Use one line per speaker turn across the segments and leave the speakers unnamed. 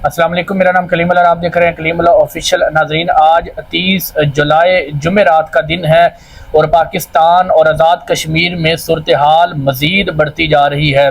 السلام علیکم، میرا نام کلیم اللہ، آپ دیکھ رہے ہیں کلیم اللہ آفیشیل۔ ناظرین، آج 30 جولائی جمعرات کا دن ہے اور پاکستان اور آزاد کشمیر میں صورتحال مزید بڑھتی جا رہی ہے،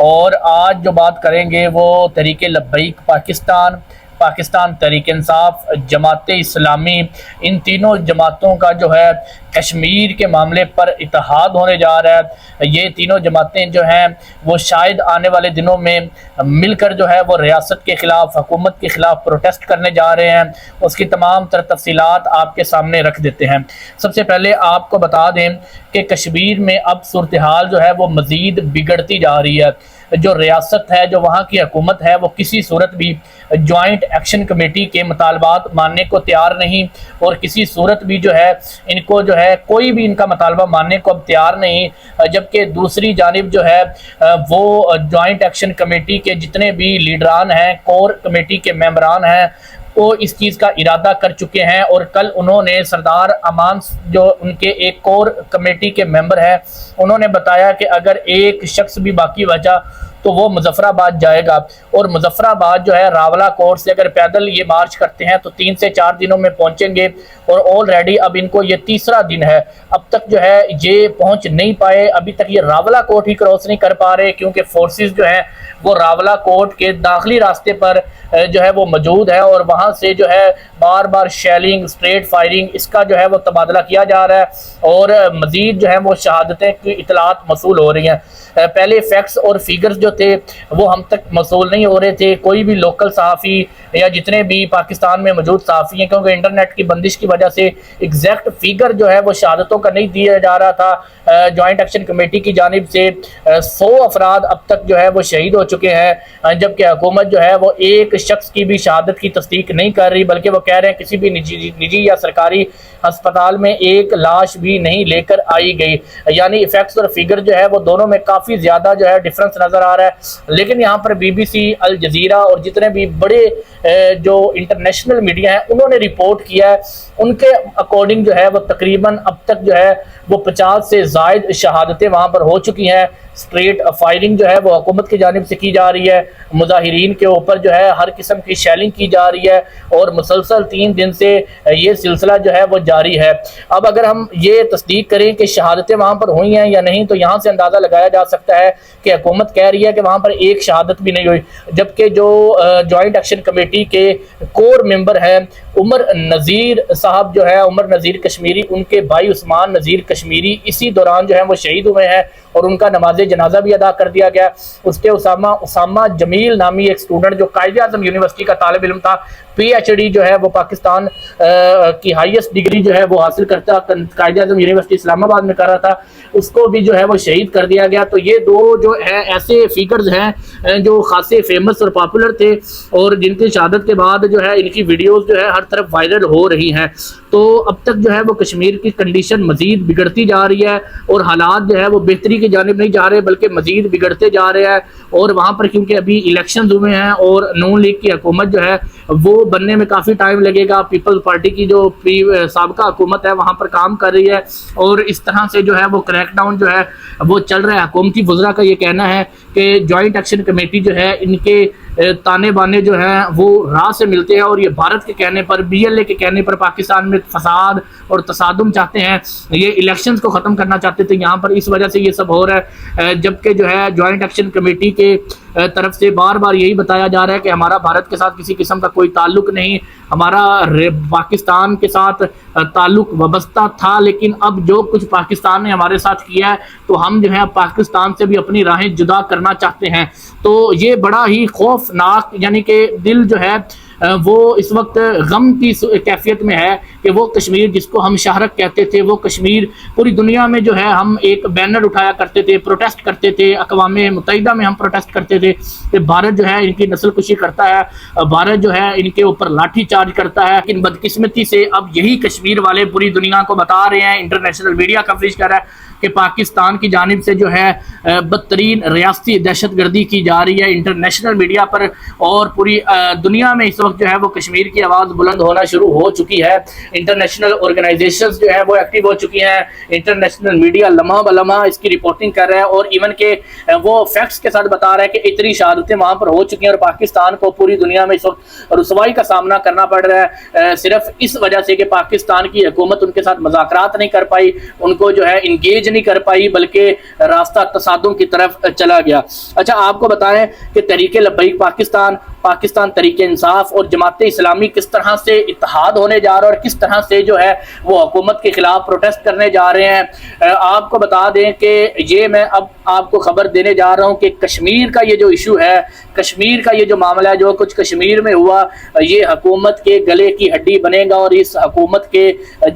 اور آج جو بات کریں گے وہ تحریک لبیک پاکستان تحریک انصاف، جماعت اسلامی، ان تینوں جماعتوں کا جو ہے کشمیر کے معاملے پر اتحاد ہونے جا رہا ہے۔ یہ تینوں جماعتیں جو ہیں وہ شاید آنے والے دنوں میں مل کر جو ہے وہ ریاست کے خلاف، حکومت کے خلاف پروٹیسٹ کرنے جا رہے ہیں۔ اس کی تمام تر تفصیلات آپ کے سامنے رکھ دیتے ہیں۔ سب سے پہلے آپ کو بتا دیں کہ کشمیر میں اب صورتحال جو ہے وہ مزید بگڑتی جا رہی ہے۔ جو ریاست ہے، جو وہاں کی حکومت ہے، وہ کسی صورت بھی جوائنٹ ایکشن کمیٹی کے مطالبات ماننے کو تیار نہیں، اور کسی صورت بھی جو ہے ان کو جو ہے کوئی بھی ان کا مطالبہ ماننے کو اب تیار نہیں، جبکہ دوسری جانب جو ہے وہ جوائنٹ ایکشن کمیٹی کے جتنے بھی لیڈران ہیں، کور کمیٹی کے ممبران ہیں، وہ اس چیز کا ارادہ کر چکے ہیں۔ اور کل انہوں نے سردار امان جو ان کے ایک کور کمیٹی کے ممبر ہیں، انہوں نے بتایا کہ اگر ایک شخص بھی باقی بچا تو وہ مظفر آباد جائے گا، اور مظفر آباد جو ہے راولہ کوٹ سے اگر پیدل یہ مارچ کرتے ہیں تو 3 سے 4 دنوں میں پہنچیں گے، اور آلریڈی اب ان کو یہ تیسرا دن ہے، اب تک جو ہے یہ پہنچ نہیں پائے، ابھی تک یہ راولہ کوٹ ہی کراس نہیں کر پا رہے، کیونکہ فورسز جو ہیں وہ راولہ کوٹ کے داخلی راستے پر جو ہے وہ موجود ہے، اور وہاں سے جو ہے بار بار شیلنگ، اسٹریٹ فائرنگ، اس کا جو ہے وہ تبادلہ کیا جا رہا ہے، اور مزید جو ہے وہ شہادتیں کی اطلاعات موصول ہو رہی ہیں۔ پہلے فیکٹس اور فیگرز جو تھے وہ ہم تک موصول نہیں ہو رہے تھے، کوئی بھی لوکل صحافی یا جتنے بھی پاکستان میں موجود صحافی ہیں، کیونکہ انٹرنیٹ کی بندش کی وجہ سے ایگزیکٹ فیگر جو ہے وہ شہادتوں کا نہیں دیا جا رہا تھا۔ جوائنٹ ایکشن کمیٹی کی جانب سے 100 افراد اب تک جو ہے وہ شہید ہو چکے ہیں، جبکہ حکومت جو ہے وہ ایک شخص کی بھی شہادت کی تصدیق نہیں کر رہی، بلکہ وہ کہہ رہے ہیں کسی بھی نجی یا سرکاری ہسپتال میں ایک لاش بھی نہیں لے کر آئی گئی، یعنی فیکٹس اور فیگر جو ہے وہ دونوں میں کافی زیادہ جو ہے ڈفرنس نظر آ رہا ہے۔ لیکن یہاں پر بی بی سی، الجزیرہ اور جتنے بھی بڑے جو انٹرنیشنل میڈیا ہیں انہوں نے رپورٹ کیا ہے، ان کے اکارڈنگ جو ہے وہ تقریباً اب تک جو ہے وہ 50 سے زائد شہادتیں وہاں پر ہو چکی ہیں۔ اسٹریٹ فائرنگ جو ہے وہ حکومت کی جانب سے کی جا رہی ہے، مظاہرین کے اوپر جو ہے ہر قسم کی شیلنگ کی جا رہی ہے، اور مسلسل 3 دن سے یہ سلسلہ جو ہے وہ جاری ہے۔ اب اگر ہم یہ تصدیق کریں کہ شہادتیں وہاں پر ہوئی ہیں یا نہیں، تو یہاں سے اندازہ لگایا جا سکتا ہے کہ حکومت کہہ رہی ہے کہ وہاں پر ایک شہادت بھی نہیں ہوئی، جبکہ جو جوائنٹ ایکشن کمیٹی کے کور ممبر ہیں عمر نذیر صاحب جو ہے، عمر نذیر کشمیری، ان کے بھائی عثمان نذیر کشمیری اسی دوران جو ہے وہ شہید ہوئے ہیں، اور ان کا نماز جنازہ بھی ادا کر دیا گیا۔ اس کے اسامہ جمیل نامی ایک اسٹوڈنٹ جو قائد اعظم یونیورسٹی کا طالب علم تھا، پی ایچ ڈی جو ہے وہ پاکستان کی ہائیسٹ ڈگری جو ہے وہ حاصل کرتا، قائد اعظم یونیورسٹی اسلام آباد میں کر رہا تھا، اس کو بھی جو ہے وہ شہید کر دیا گیا۔ تو یہ دو جو ہے ایسے فیگرز ہیں جو خاصے فیمس اور پاپولر تھے، اور جن کی شہادت کے بعد جو ہے ان کی ویڈیوز جو ہے ہر طرف وائرل ہو رہی ہیں۔ تو اب تک جو ہے وہ کشمیر کی کنڈیشن مزید بگڑتی جا رہی ہے، اور حالات جو ہے وہ بہتری کی جانب نہیں جا رہے بلکہ مزید بگڑتے جا رہے ہیں۔ اور وہاں پر کیونکہ ابھی الیکشنز ہوئے ہیں اور نون لیگ کی حکومت جو ہے وہ بننے میں کافی ٹائم لگے گا، پیپلز پارٹی کی جو سابقہ حکومت ہے وہاں پر کام کر رہی ہے، اور اس طرح سے جو ہے وہ کریک ڈاؤن جو ہے وہ چل رہا ہے۔ حکومتی وزراء کا یہ کہنا ہے کہ جوائنٹ ایکشن کمیٹی جو ہے ان کے تانے بانے جو ہیں وہ راہ سے ملتے ہیں، اور یہ بھارت کے کہنے پر، بی ایل اے کے کہنے پر پاکستان میں فساد اور تصادم چاہتے ہیں، یہ الیکشنز کو ختم کرنا چاہتے تھے یہاں پر، اس وجہ سے یہ سب ہو رہا ہے۔ جبکہ جو ہے جوائنٹ ایکشن کمیٹی کے طرف سے بار بار یہی بتایا جا رہا ہے کہ ہمارا بھارت کے ساتھ کسی قسم کا کوئی تعلق نہیں، ہمارا پاکستان کے ساتھ تعلق وابستہ تھا، لیکن اب جو کچھ پاکستان نے ہمارے ساتھ کیا ہے تو ہم جو ہے پاکستان سے بھی اپنی راہیں جدا کرنا چاہتے ہیں۔ تو یہ بڑا ہی خوفناک، یعنی کہ دل جو ہے وہ اس وقت غم کی کیفیت میں ہے کہ وہ کشمیر جس کو ہم شہرک کہتے تھے، وہ کشمیر پوری دنیا میں جو ہے ہم ایک بینر اٹھایا کرتے تھے، پروٹیسٹ کرتے تھے، اقوام متحدہ میں ہم پروٹیسٹ کرتے تھے کہ بھارت جو ہے ان کی نسل کشی کرتا ہے، بھارت جو ہے ان کے اوپر لاٹھی چارج کرتا ہے۔ لیکن بدقسمتی سے اب یہی کشمیر والے پوری دنیا کو بتا رہے ہیں، انٹرنیشنل میڈیا کوریج کر رہا ہے کہ پاکستان کی جانب سے جو ہے بدترین ریاستی دہشت گردی کی جا رہی ہے انٹرنیشنل میڈیا پر، اور پوری دنیا میں اس وقت جو ہے وہ کشمیر کی آواز بلند ہونا شروع ہو چکی ہے۔ انٹرنیشنل آرگنائزیشنز جو ہے وہ ایکٹیو ہو چکی ہیں، انٹرنیشنل میڈیا لمحہ بلمحہ اس کی رپورٹنگ کر رہا ہے، اور ایون کہ وہ فیکٹس کے ساتھ بتا رہا ہے کہ اتنی شہادتیں وہاں پر ہو چکی ہیں، اور پاکستان کو پوری دنیا میں اس وقت رسوائی کا سامنا کرنا پڑ رہا ہے، صرف اس وجہ سے کہ پاکستان کی حکومت ان کے ساتھ مذاکرات نہیں کر پائی، ان کو جو ہے انگیج نہیں کر پائی، بلکہ راستہ تصادم کی طرف چلا گیا۔ اچھا، آپ کو بتائیں کہ تحریک لبیک پاکستان تحریک انصاف اور جماعت اسلامی کس طرح سے اتحاد ہونے جا رہا ہے، اور کس طرح سے جو ہے وہ حکومت کے خلاف پروٹیسٹ کرنے جا رہے ہیں۔ آپ کو بتا دیں کہ یہ میں اب آپ کو خبر دینے جا رہا ہوں کہ کشمیر کا یہ جو ایشو ہے، کشمیر کا یہ جو معاملہ ہے، جو کچھ کشمیر میں ہوا، یہ حکومت کے گلے کی ہڈی بنے گا، اور اس حکومت کے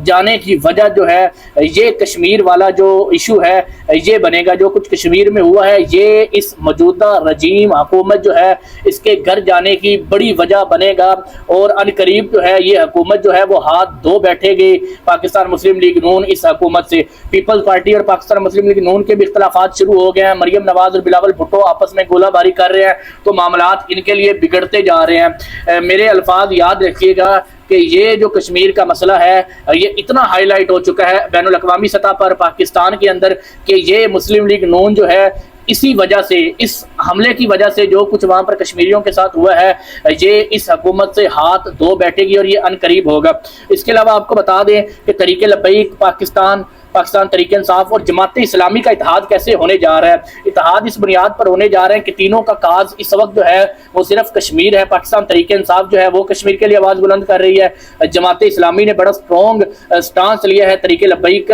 جانے کی وجہ جو ہے یہ کشمیر والا جو ایشو ہے یہ بنے گا۔ جو کچھ کشمیر میں ہوا ہے یہ اس موجودہ رجیم حکومت جو ہے اس کے گھر جانے کی بڑی وجہ بنے گا، اور ان قریب جو ہے یہ حکومت جو ہے وہ ہاتھ دھو بیٹھے گی پاکستان مسلم لیگ نون اس حکومت سے۔ پیپلز پارٹی اور پاکستان مسلم لیگ نون کے بھی اختلافات شروع ہو گئے ہیں، مریم نواز اور بلاول بھٹو آپس میں گولہ باری کر رہے ہیں، تو معاملات ان کے لیے بگڑتے جا رہے ہیں۔ میرے الفاظ یاد رکھیے گا کہ یہ جو کشمیر کا مسئلہ ہے یہ اتنا ہائی لائٹ ہو چکا ہے بین الاقوامی سطح پر پاکستان کے اندر کہ یہ مسلم لیگ نون جو ہے اسی وجہ سے، اس حملے کی وجہ سے جو کچھ وہاں پر کشمیریوں کے ساتھ ہوا ہے یہ اس حکومت سے ہاتھ دھو بیٹھے گی، اور یہ ان قریب ہوگا۔ اس کے علاوہ آپ کو بتا دیں کہ تحریک لبیک پاکستان تحریک انصاف اور جماعت اسلامی کا اتحاد کیسے ہونے جا رہا ہے۔ اتحاد اس بنیاد پر ہونے جا رہے ہیں کہ تینوں کا کاز اس وقت جو ہے وہ صرف کشمیر ہے۔ پاکستان تحریک انصاف جو ہے وہ کشمیر کے لیے آواز بلند کر رہی ہے، جماعت اسلامی نے بڑا سٹرونگ سٹانس لیا ہے تحریک لبیک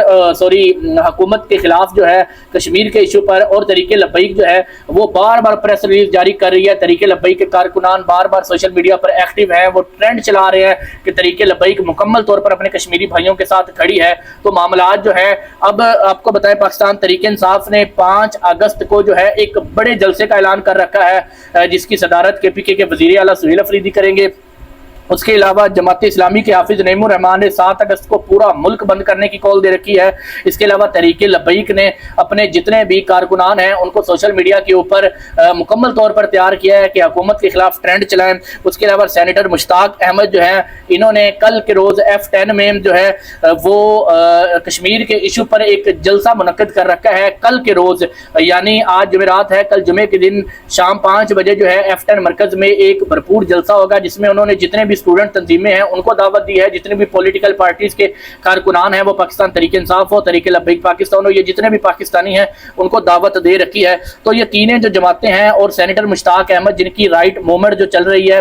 حکومت کے خلاف جو ہے کشمیر کے ایشو پر، اور تحریک لبیک جو ہے وہ بار بار پریس ریلیز جاری کر رہی ہے۔ تحریک لبیک کے کارکنان بار بار سوشل میڈیا پر ایکٹیو ہیں، وہ ٹرینڈ چلا رہے ہیں کہ تحریک لبیک مکمل طور پر اپنے کشمیری بھائیوں کے ساتھ کھڑی ہے۔ تو معاملات جو ہے اب آپ کو بتائیں پاکستان تحریک انصاف نے 5 اگست کو جو ہے ایک بڑے جلسے کا اعلان کر رکھا ہے، جس کی صدارت KPK کے وزیر اعلیٰ سہیل افریدی کریں گے۔ اس کے علاوہ جماعت اسلامی کے حافظ نعیم الرحمان نے 7 اگست کو پورا ملک بند کرنے کی کال دے رکھی ہے۔ اس کے علاوہ تحریک لبیک نے اپنے جتنے بھی کارکنان ہیں ان کو سوشل میڈیا کے اوپر مکمل طور پر تیار کیا ہے کہ حکومت کے خلاف ٹرینڈ چلائیں۔ اس کے علاوہ سینیٹر مشتاق احمد جو ہیں انہوں نے کل کے روز F10 میں جو ہے وہ کشمیر کے ایشو پر ایک جلسہ منعقد کر رکھا ہے۔ کل کے روز یعنی آج جمعرات ہے، کل جمعے کے دن شام 5 بجے جو ہے F10 مرکز میں ایک بھرپور جلسہ ہوگا، جس میں انہوں نے جتنے بھی اسٹوڈنٹ تنظیمیں ہیں ان کو دعوت دی ہے، جتنے بھی پولیٹیکل پارٹیز کے کارکنان ہیں وہ پاکستان تحریک انصاف ہو، تحریک لبیک پاکستان ہو، یہ جتنے بھی پاکستانی ہیں ان کو دعوت دے رکھی ہے۔ تو یہ تینیں جو جماعتیں ہیں اور سینیٹر مشتاق احمد جن کی رائٹ موومنٹ جو چل رہی ہے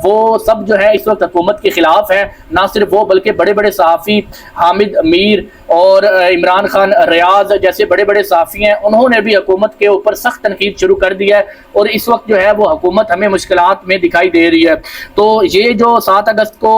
وہ سب جو ہے اس وقت حکومت کے خلاف ہے۔ نہ صرف وہ بلکہ بڑے بڑے صحافی حامد امیر اور عمران خان ریاض جیسے بڑے بڑے صحافی ہیں، انہوں نے بھی حکومت کے اوپر سخت تنقید شروع کر دی ہے، اور اس وقت جو ہے وہ حکومت ہمیں مشکلات میں دکھائی دے رہی ہے۔ تو یہ جو 7 اگست کو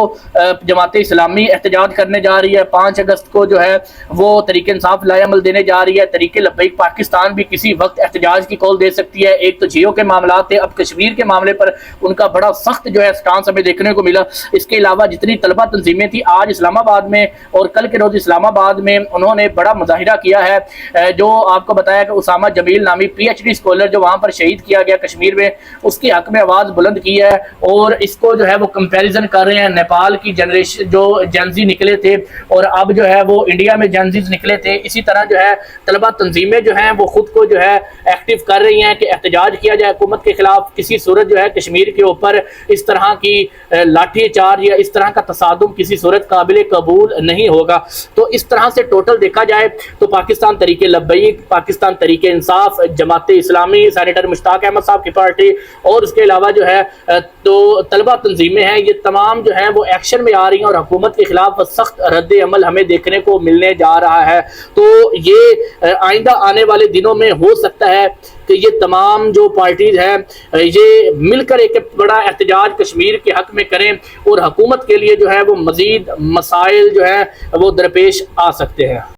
جماعت اسلامی احتجاج کرنے جا رہی ہے، 5 اگست کو جو ہے وہ تحریک انصاف لائے عمل دینے جا رہی ہے، تحریک لبیک پاکستان بھی کسی وقت احتجاج کی کال دے سکتی ہے۔ ایک تو جیو کے معاملات تھے، اب کشمیر کے معاملے پر ان کا بڑا سخت جو ہے سٹانس ہمیں دیکھنے کو ملا۔ اس کے علاوہ جتنی طلبہ تنظیمیں تھیں آج اسلام آباد میں اور کل کے روز اسلام آباد میں انہوں نے بڑا مظاہرہ کیا ہے۔ جو آپ کو بتایا کہ اسامہ جمیل نامی PhD اسکالر جو وہاں پر شہید کیا گیا کشمیر میں، اس کی حق میں آواز بلند کی ہے، اور اس کو جو ہے وہ کمپیریزن کر رہے ہیں نیپال کی جنریشن جو جینزی نکلے تھے اور اب جو ہے وہ انڈیا میں جینزیز نکلے تھے۔ اسی طرح جو ہے طلبہ تنظیمیں جو ہیں وہ خود کو جو ہے ایکٹیو کر رہی ہیں کہ احتجاج کیا جائے حکومت کے خلاف، کسی صورت جو ہے کشمیر کے اوپر اس طرح کی لاٹھی چارج یا اس طرح کا تصادم کسی صورت قابل قبول نہیں ہوگا۔ تو اس طرح سے ٹوٹل دیکھا جائے تو پاکستان تحریک لبیک، پاکستان تحریک انصاف، جماعت اسلامی، سینیٹر مشتاق احمد صاحب کی پارٹی اور اس کے علاوہ جو ہے تو طلبہ تنظیمیں ہیں، یہ تمام جو ہیں وہ ایکشن میں آ رہی ہیں اور حکومت کے خلاف سخت رد عمل ہمیں دیکھنے کو ملنے جا رہا ہے۔ تو یہ آئندہ آنے والے دنوں میں ہو سکتا ہے کہ یہ تمام جو پارٹیز ہیں یہ مل کر ایک بڑا احتجاج کشمیر کے حق میں کریں، اور حکومت کے لیے جو ہے وہ مزید مسائل جو ہیں وہ درپیش آ سکتے ہیں۔